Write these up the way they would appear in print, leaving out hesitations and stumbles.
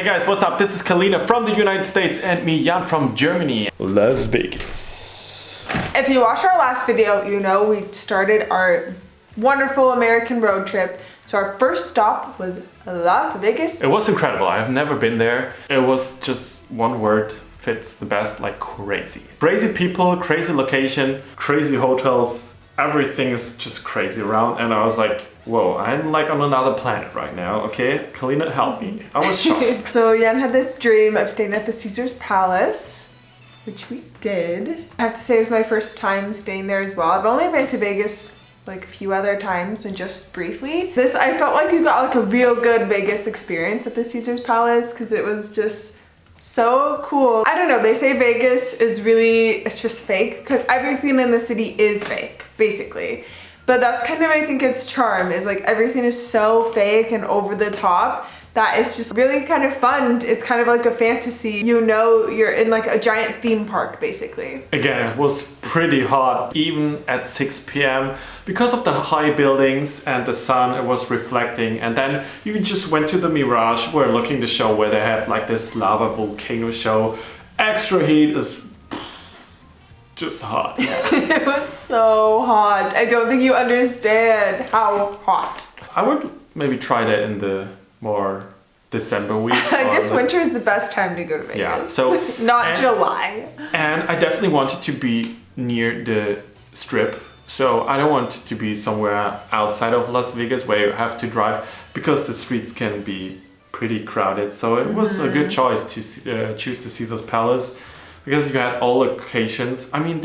guys, what's up? This is Kalina from the United States and me, Jan, from Germany. Las Vegas. If you watched our last video, you know we started our wonderful American road trip. So our first stop was Las Vegas. It was incredible. I have never been there. It was just one word fits the best, like crazy. Crazy people, crazy location, crazy hotels. Everything is just crazy around, and I was like, whoa, I'm like on another planet right now, okay? Kalina, help me. I was shocked. So Jan had this dream of staying at the Caesars Palace, which we did. I have to say it was my first time staying there as well. I've only been to Vegas like a few other times and just briefly. I felt like you got like a real good Vegas experience at the Caesars Palace because it was just so cool. I don't know, they say Vegas is really, it's just fake because everything in the city is fake, basically. But that's kind of, I think, its charm, is like everything is so fake and over the top that it's just really kind of fun. It's kind of like a fantasy. You know, you're in like a giant theme park, basically. Again, it was pretty hot, even at 6 p.m. Because of the high buildings and the sun, it was reflecting. And then you just went to the Mirage, we're looking the show where they have like this lava volcano show. Extra heat is just hot. It was so hot. I don't think you understand how hot. I would maybe try that in the more December weeks. I guess winter is the best time to go to Vegas. Yeah, so not July. And I definitely wanted to be near the Strip. So I don't want to be somewhere outside of Las Vegas where you have to drive, because the streets can be pretty crowded. So it was a good choice to choose the Caesars Palace, because you had all locations. I mean,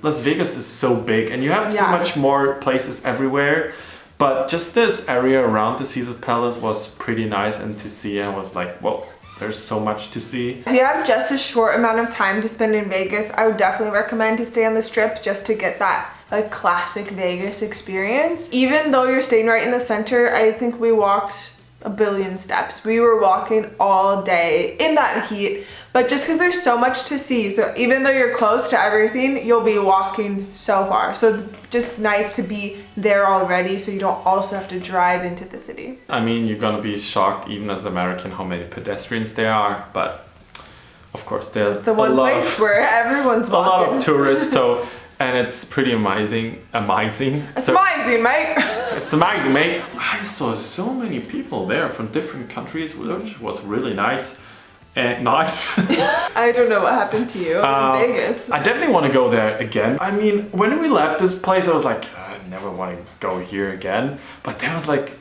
Las Vegas is so big and you have so much more places everywhere. But just this area around the Caesars Palace was pretty nice and to see, and I was like, whoa, there's so much to see. If you have just a short amount of time to spend in Vegas, I would definitely recommend to stay on the Strip just to get that like classic Vegas experience. Even though you're staying right in the center, I think we walked a billion steps. We were walking all day in that heat, but just because there's so much to see, so even though you're close to everything, you'll be walking so far. So it's just nice to be there already, so you don't also have to drive into the city. I mean, you're gonna be shocked even as American how many pedestrians there are, but of course there's the one place where everyone's walking. A lot of tourists, so and it's pretty amazing. It's amazing, mate. It's amazing, mate. I saw so many people there from different countries, which was really nice. Nice. I don't know what happened to you in Vegas. I definitely want to go there again. I mean, when we left this place, I was like, I never want to go here again. But then I was like,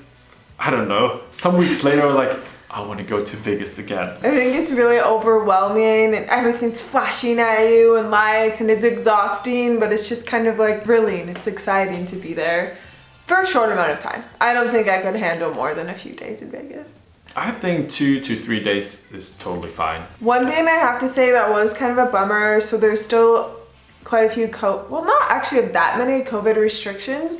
I don't know. Some weeks later, I was like, I want to go to Vegas again. I think it's really overwhelming and everything's flashing at you and lights and it's exhausting, but it's just kind of like thrilling. It's exciting to be there for a short amount of time. I don't think I could handle more than a few days in Vegas. I think 2 to 3 days is totally fine. One thing I have to say that was kind of a bummer, so there's still quite a few not actually that many COVID restrictions,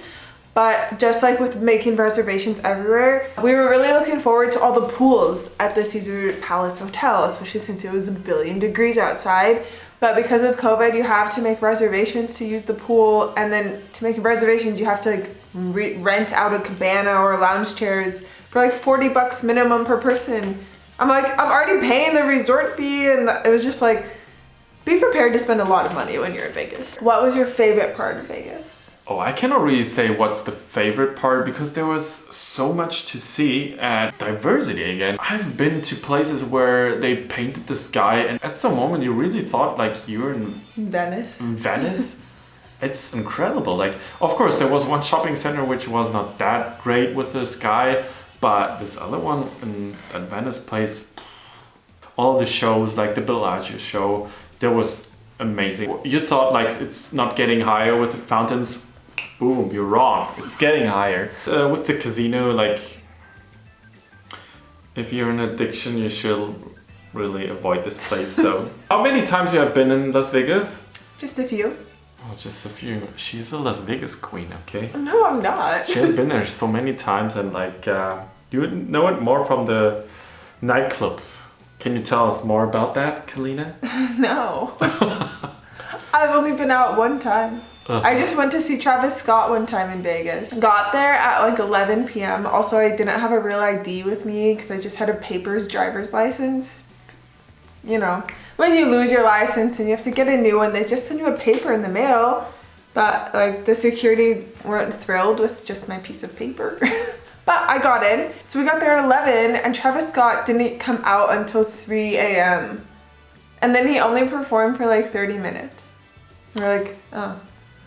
but just like with making reservations everywhere, we were really looking forward to all the pools at the Caesars Palace Hotel, especially since it was a billion degrees outside. But because of COVID, you have to make reservations to use the pool, and then to make reservations, you have to like rent out a cabana or lounge chairs for like $40 minimum per person. I'm like, I'm already paying the resort fee, and it was just like, be prepared to spend a lot of money when you're in Vegas. What was your favorite part of Vegas? Oh, I cannot really say what's the favorite part, because there was so much to see, and diversity again. I've been to places where they painted the sky, and at some moment you really thought like you were in Venice. It's incredible. Like, of course, there was one shopping center which was not that great with the sky, but this other one in that Venice place, all the shows, like the Bellagio show, there was amazing. You thought like it's not getting higher with the fountains. Boom, you're wrong. It's getting higher. With the casino, like, if you're in addiction, you should really avoid this place. So, how many times you have been in Las Vegas? Just a few. Oh, just a few. She's a Las Vegas queen, okay? No, I'm not. She has been there so many times, and like, you would know it more from the nightclub. Can you tell us more about that, Kalina? No. I've only been out one time. I just went to see Travis Scott one time in Vegas. Got there at like 11 p.m. Also, I didn't have a real ID with me because I just had a paper's driver's license. You know, when you lose your license and you have to get a new one, they just send you a paper in the mail. But like the security weren't thrilled with just my piece of paper. But I got in. So we got there at 11 and Travis Scott didn't come out until 3 a.m. And then he only performed for like 30 minutes. We're like, oh.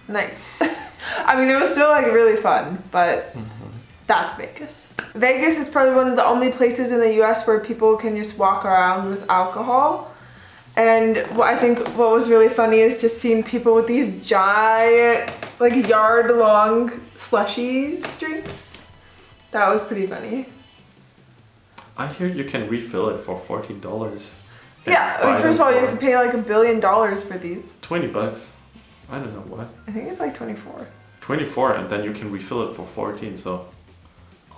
Nice. I mean, it was still like really fun, but that's Vegas. Vegas is probably one of the only places in the US where people can just walk around with alcohol. And what I think what was really funny is just seeing people with these giant, like yard-long slushy drinks. That was pretty funny. I hear you can refill it for $14. Yeah, I mean, first of all, you have to pay like $1 billion for these. $20. I don't know what. I think it's like 24. 24, and then you can refill it for 14, so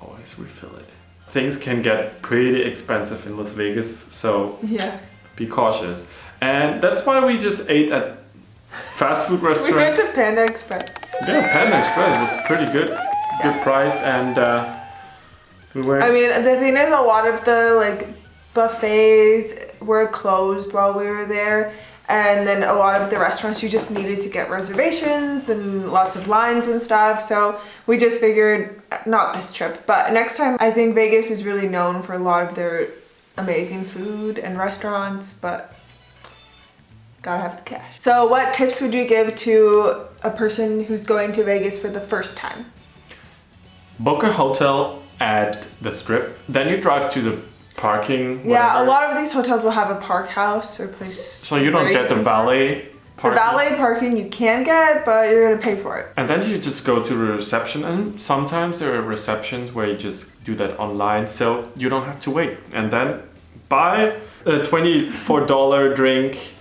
always refill it. Things can get pretty expensive in Las Vegas, so yeah, be cautious. And that's why we just ate at fast food restaurants. We went to Panda Express. Yeah, Panda Express was pretty good. Good price, and we were... I mean, the thing is, a lot of the like buffets were closed while we were there. And then a lot of the restaurants, you just needed to get reservations and lots of lines and stuff. So we just figured, not this trip, but next time, I think Vegas is really known for a lot of their amazing food and restaurants, but gotta have the cash. So what tips would you give to a person who's going to Vegas for the first time? Book a hotel at the Strip. Then you drive to the parking. Whatever. Yeah, a lot of these hotels will have a park house or place. So you don't get the valet parking. The valet parking you can get, but you're gonna pay for it. And then you just go to the reception, and sometimes there are receptions where you just do that online, so you don't have to wait. And then buy a $24 drink,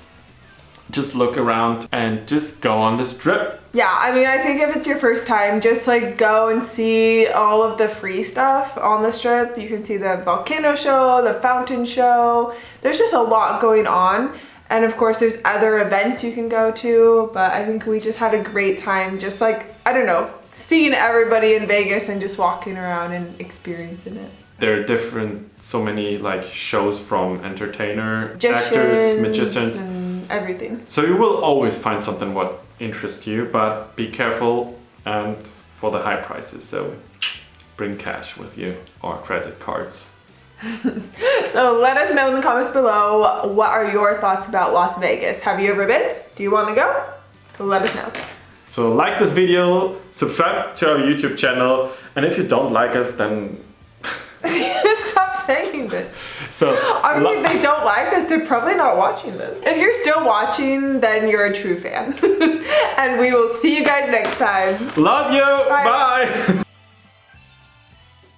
just look around and just go on the Strip. Yeah, I mean, I think if it's your first time, just like go and see all of the free stuff on the Strip. You can see the volcano show, the fountain show. There's just a lot going on. And of course, there's other events you can go to. But I think we just had a great time, just like, I don't know, seeing everybody in Vegas and just walking around and experiencing it. There are so many like shows from entertainer, Magicians, actors, magicians. And everything. So you will always find something what interests you, but be careful and for the high prices. So bring cash with you or credit cards. So let us know in the comments below, what are your thoughts about Las Vegas? Have you ever been? Do you want to go? Let us know. So like this video, subscribe to our YouTube channel, and if you don't like us, then stop saying this. So I mean, they don't like us, they're probably not watching this. If you're still watching, then you're a true fan. And we will see you guys next time. Love you. Bye.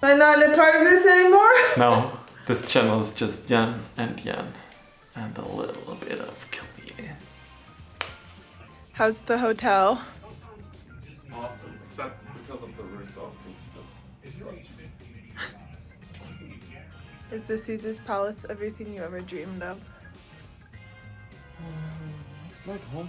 I'm not a part of this anymore. No, this channel is just Jan and a little bit of Camille. How's the hotel? Awesome, except because of the resort. Is the Caesar's Palace everything you ever dreamed of? Like home.